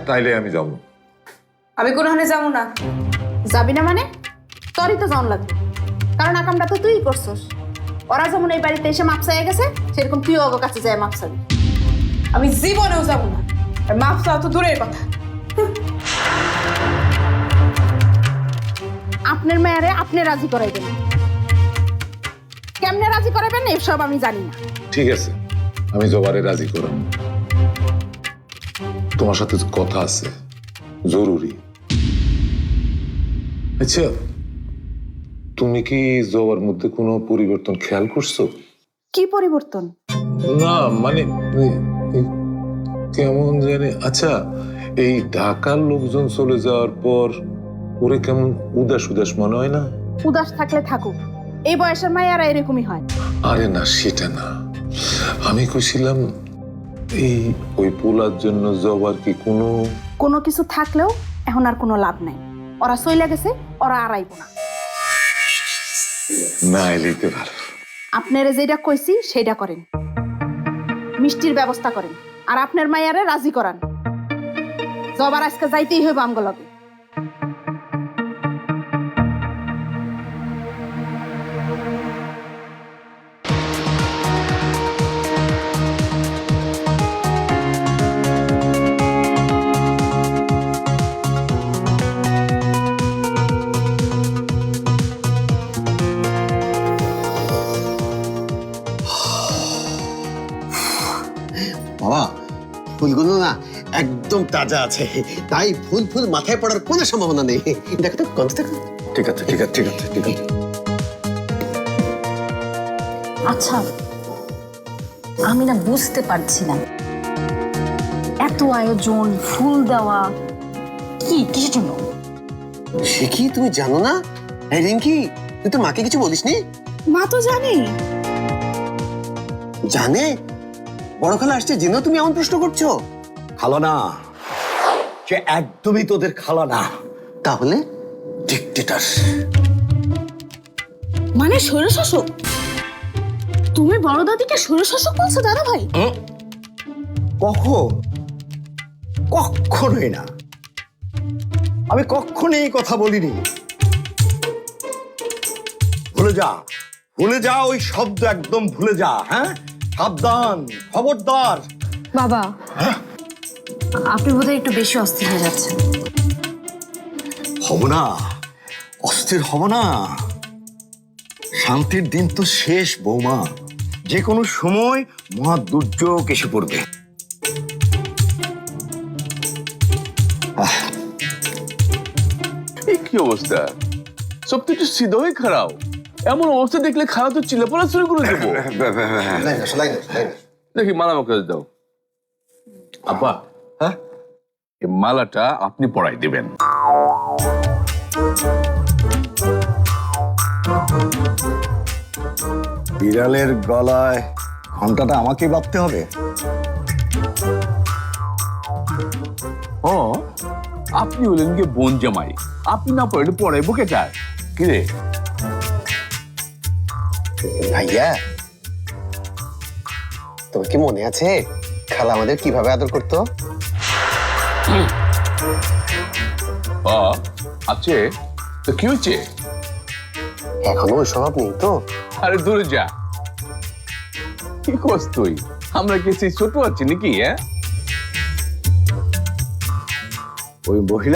তাইলে আমি যাবো। আমি কোনখানে যাবো না। যাবি না মানে? তোরই তো যাওয়ান লাগবে, কারণ আকামটা তো তুই করছস। ওরা যেমন এই বাড়িতে এসে মাপ চাইয়া গেছে, সেরকম তুই ওর কাছে যায় মাপ চাবি। আমি জীবনেও যাবো না। আর মাফ চাওয়া তো দূরের কথা। আপনার মেয়ারে আপনি রাজি করাইবেন, কেমনে রাজি করাবেন এসব আমি জানি না। ঠিক আছে, আমি জবারে রাজি করব। তোমার সাথে কথা আছে, জরুরি। আচ্ছা, তুমি কি জবার মধ্যে কোনো পরিবর্তন খেয়াল করছো? কি পরিবর্তন? না মানে কেমন জানি। আচ্ছা, এই ঢাকার লোকজন চলে যাওয়ার পর ওরে কেমন উদাস উদাস মনে হয় না? উদাস থাকলে থাকুক, এই বয়সের মায়েরা এরকমই হয়। আরে না, সেটা না। আমি কইছিলাম এই ওই পোলার জন্য জবার কি কোনো কিছু থাকলেও এখন আর কোনো লাভ নাই। ওরা চইলা গেছে, ওরা আর আইব না। না এলিতে ভালো। আপনারা যেটা কইছি সেটা করেন, মিষ্টির ব্যবস্থা করেন, আর আপনার মায়ারে রাজি করান। জবার আজকে যাইতেই হইব আমগো লগে। বাবা, ফুলগুলো না একদম তাজা আছে, তাই ফুল ফুল মাথায় পড়ার কোনো সম্ভাবনা নেই। দেখো তো, গন্ধ দেখো। ঠিক আছে, ঠিক আছে, ঠিক আছে, ঠিক আছে। আচ্ছা, আমি না বুঝতে পারছি না, এত আয়োজন, ফুল দেওয়া, কিসের জন্য? সে কি তুমি জানো না? এই রিঙ্কি, তুই তোর মাকে কিছু বলিসনি? মা তো জানে। জানে? বড় খালা আসছে জেনেও তুমি এমন প্রশ্ন করছো? খালা না, সে একদমই তোদের খালা না, তাহলে ডিক্টেটর। মানে স্বৈরশাসক? তুমি বড় দাদিকে স্বৈরশাসক বলছো দাদা ভাই? কখনোই না, আমি কখনোই এই কথা বলিনি। ভুলে যা, ভুলে যা, ওই শব্দ একদম ভুলে যা। হ্যাঁ, সাবধান, খবরদার। বাবা, আপনি বোধহয় একটু বেশি অস্থির হয়ে যাচ্ছেন। হব না, অস্থির হব না। শান্তির দিন তো শেষ বৌমা, যে কোনো সময় মহা দুর্যোগ এসে পড়বে। এই কি অবস্থা? সব তো একটু সিধা হয়ে খারাপ। এমন অবস্থা দেখলে খারাপ তো চিল্লাপালা শুরু করে দেবো। দেখি মালা আমাকে দাও। আব্বা, হ্যাঁ, এই মালাটা আপনি পরাই দিবেন। বিড়ালের গলায় ঘন্টাটা আমাকেই বাঁধতে হবে? ও, আপনি হলেন গিয়ে বোন জামাই, আপনি না পড়ে পড়াইবো কে চায়? কি রে ভাইয়া, তোমার কি মনে আছে খালা আমাদের কিভাবে আদর করতো? আছে তো কি হয়েছে? এখনো ওই স্বভাব নেই তো? আরে দূরে যা, কি করছ তুই? আমরা কি সেই ছোট আছি নাকি? হ্যাঁ, ওই মহিলা